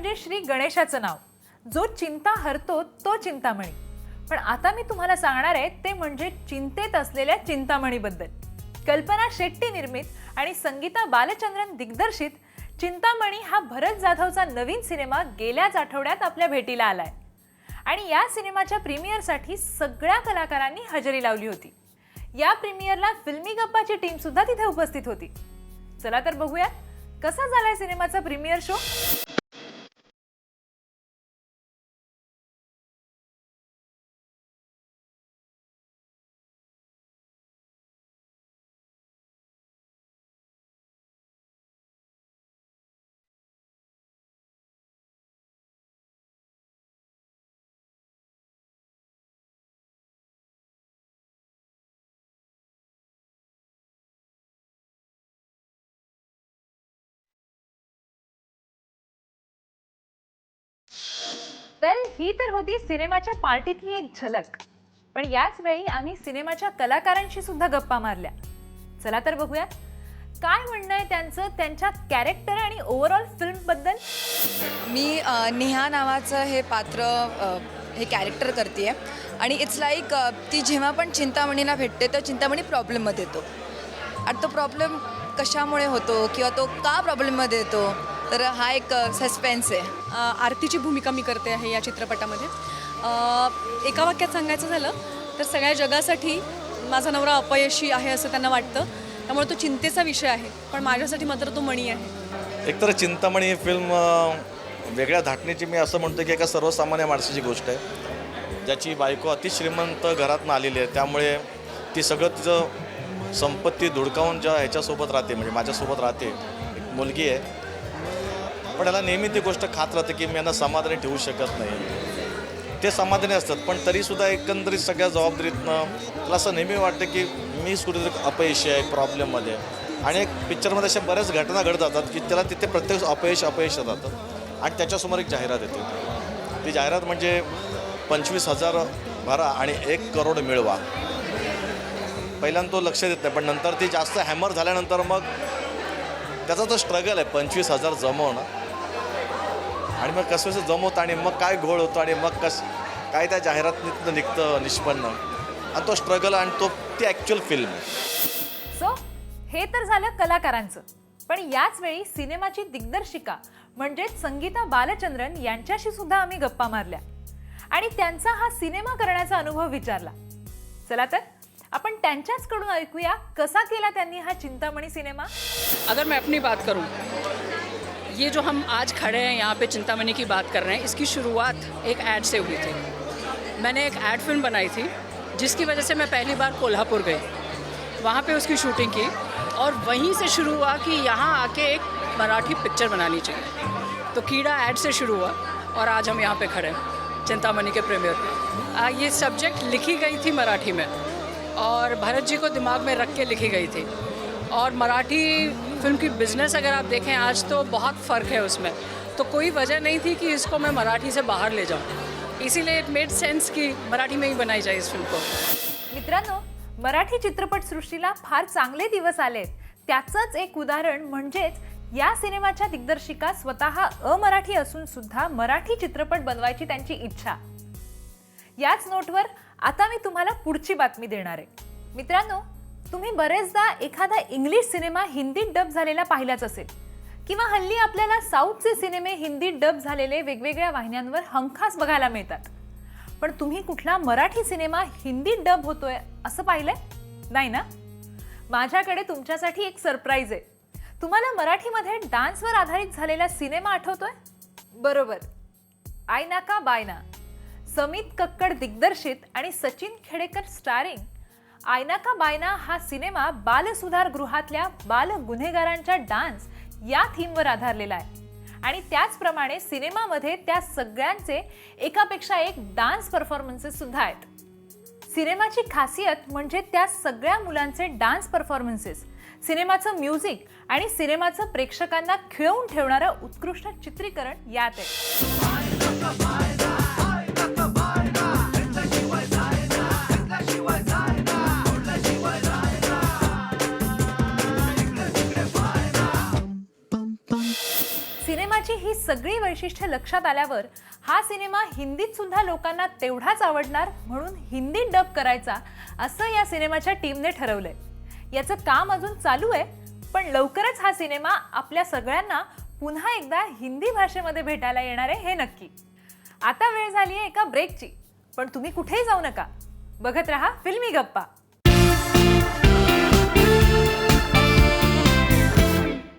म्हणजे श्री गणेशाचं नाव, जो चिंता हरतो तो चिंतामणी. पण आता मी तुम्हाला सांगणार आहे ते म्हणजे चिंतेत असलेल्या चिंतामणीबद्दल. कल्पना शेट्टी निर्मित आणि संगीता बालचंद्रन दिग्दर्शित चिंतामणी हा भरत जाधवचा नवीन सिनेमा गेल्याच आठवड्यात आपल्या भेटीला आलाय. आणि या सिनेमाच्या प्रीमियरसाठी सगळ्या कलाकारांनी हजेरी लावली होती. या प्रीमियरला फिल्मी गप्पाची टीम सुद्धा तिथे उपस्थित होती. चला तर बघूया कसा झालाय सिनेमाचा प्रीमियर शो. तर ही तर होती सिनेमाच्या पार्टीतली एक झलक. पण याच वेळी आम्ही सिनेमाच्या कलाकारांशी सुद्धा गप्पा मारल्या. चला तर बघूया काय म्हणणं आहे त्यांचं त्यांच्या कॅरेक्टर आणि ओव्हरऑल फिल्म बद्दल. मी नेहा नावाचं हे पात्र हे कॅरेक्टर करते आहे आणि इट्स लाईक ती जेव्हा पण चिंतामणीला भेटते तर चिंतामणी प्रॉब्लेममध्ये येतो. आणि तो प्रॉब्लेम कशामुळे होतो किंवा तो का प्रॉब्लेममध्ये येतो, तर हा एक सस्पेन्स आहे. आरतीची भूमिका मी करते आहे या चित्रपटामध्ये. एका वाक्यात सांगायचं झालं तर सगळ्या जगासाठी माझा नवरा अपयशी आहे असं त्यांना वाटतं, त्यामुळे तो चिंतेचा विषय आहे, पण माझ्यासाठी मात्र तो मणी आहे. एकतर चिंतामणी ही फिल्म वेगळ्या धाटणीची मी असं म्हणतो की एका सर्वसामान्य माणसाची गोष्ट आहे, ज्याची बायको अतिश्रीमंत घरातून आलेली आहे. त्यामुळे ती सगळं तिचं संपत्ती धुडकावून ज्या ह्याच्यासोबत राहते, म्हणजे माझ्यासोबत राहते, एक मुलगी आहे. पण याला नेहमी ती गोष्ट खात राहते की मी यांना समाधानी ठेवू शकत नाही. ते समाधानी असतात पण तरीसुद्धा एकंदरीत सगळ्या जबाबदारीतनं तुला असं नेहमी वाटतं की मी कुठेतरी अपयशी आहे, प्रॉब्लेममध्ये. आणि एक पिक्चरमध्ये अशा बऱ्याच घटना घडत जातात की त्याला तिथे प्रत्येक अपयश जातं. आणि त्याच्यासमोर एक जाहिरात येते. ती जाहिरात म्हणजे 25,000 भरा आणि 1 करोड मिळवा. पहिल्यांदा तो लक्ष देत नाही, पण नंतर ती जास्त हॅमर झाल्यानंतर मग त्याचा तो स्ट्रगल आहे 25,000 जमवणं. आणि मग कसं जमवतं आणि मग काय घोळ होतो आणि मग काय त्या जाहिरातीतनं निघतं निष्पन्न, आणि तो स्ट्रगल आणि ती ॲक्च्युअल फिल्म आहे. सो हे तर झालं कलाकारांचं. पण याच वेळी सिनेमाची दिग्दर्शिका म्हणजेच संगीता बालचंद्रन यांच्याशी सुद्धा आम्ही गप्पा मारल्या आणि त्यांचा हा सिनेमा करण्याचा अनुभव विचारला. चला तर अपन त्यांच्याच कडून ऐकूया कसा केला त्यांनी हा चिंतामणी सिनेमा. अगर मैं अपनी बात करूं, ये जो हम आज खड़े हैं यहाँ पे चिंतामणी की बात कर रहे हैं, इसकी शुरुआत एक ऐड से हुई थी. मैंने एक ऐड फिल्म बनाई थी जिसकी वजह से मैं पहली बार कोल्हापुर गई, वहाँ पे उसकी शूटिंग की और वहीं से शुरू हुआ कि यहाँ आके एक मराठी पिक्चर बनानी चाहिए. तो कीड़ा ऐड से शुरू हुआ और आज हम यहाँ पे खड़े हैं चिंतामणी के प्रीमियर पे. ये सब्जेक्ट लिखी गई थी मराठी में और भरत जी को दिमाग में रख के लिखी गई थी. और मराठी फिल्म की बिज़नेस अगर आप देखें आज तो बहुत फ़र्क है उसमें, तो कोई वजह नहीं थी कि इसको मैं मराठी से बाहर ले जाऊं. इसीलिए इट मेड सेंस कि मराठी में ही बनाई जाए इस फिल्म को. मित्रांनो, मराठी चित्रपटसृष्टीला फार चांगले दिवस आलेत. त्याचंच एक उदाहरण म्हणजेच या सिनेमाच्या दिग्दर्शिका स्वतः अमराठी असून सुद्धा मराठी चित्रपट बनवायची त्यांची इच्छा. याच नोटवर आता मी तुम्हाला पुढची बातमी देणार आहे. मित्रांनो, तुम्ही बरेचदा एखादा इंग्लिश सिनेमा हिंदीत डब झालेला पाहिलाच असेल किंवा हल्ली आपल्याला साऊथचे सिनेमे हिंदीत डब झालेले वेगवेगळ्या वाहिन्यांवर हमखास बघायला मिळतात. पण तुम्ही कुठला मराठी सिनेमा हिंदीत डब होतोय असं पाहिलंय? नाही ना? माझ्याकडे तुमच्यासाठी एक सरप्राईज आहे. तुम्हाला मराठीमध्ये डान्सवर आधारित झालेला सिनेमा आठवतोय? बरोबर, आयना का बायना. समित कक्कड दिग्दर्शित आणि सचिन खेडेकर स्टारिंग आयना का बायना हा सिनेमा बालसुधारगृहातल्या बाल गुन्हेगारांच्या डान्स या थीमवर आधारलेला आहे. आणि त्याचप्रमाणे सिनेमामध्ये त्या सगळ्यांचे एकापेक्षा एक डान्स परफॉर्मन्सेस सुद्धा आहेत. सिनेमाची खासियत म्हणजे त्या सगळ्या मुलांचे डान्स परफॉर्मन्सेस, सिनेमाचं म्युझिक आणि सिनेमाचं प्रेक्षकांना खिळवून ठेवणारं उत्कृष्ट चित्रीकरण यात आहे. सिनेमाची ही सगळी वैशिष्ट्ये लक्षात आल्यावर हा सिनेमा हिंदीत सुद्धा लोकांना तेवढाच आवडणार म्हणून हिंदीत डब करायचा असं या सिनेमाच्या टीमने ठरवलंय. याचं काम अजून चालू आहे, पण लवकरच हा सिनेमा आपल्या सगळ्यांना पुन्हा एकदा हिंदी भाषेमध्ये भेटायला येणार आहे हे नक्की. आता वेळ झाली आहे एका ब्रेकची, पण तुम्ही कुठेही जाऊ नका. बघत रहा फिल्मी गप्पा.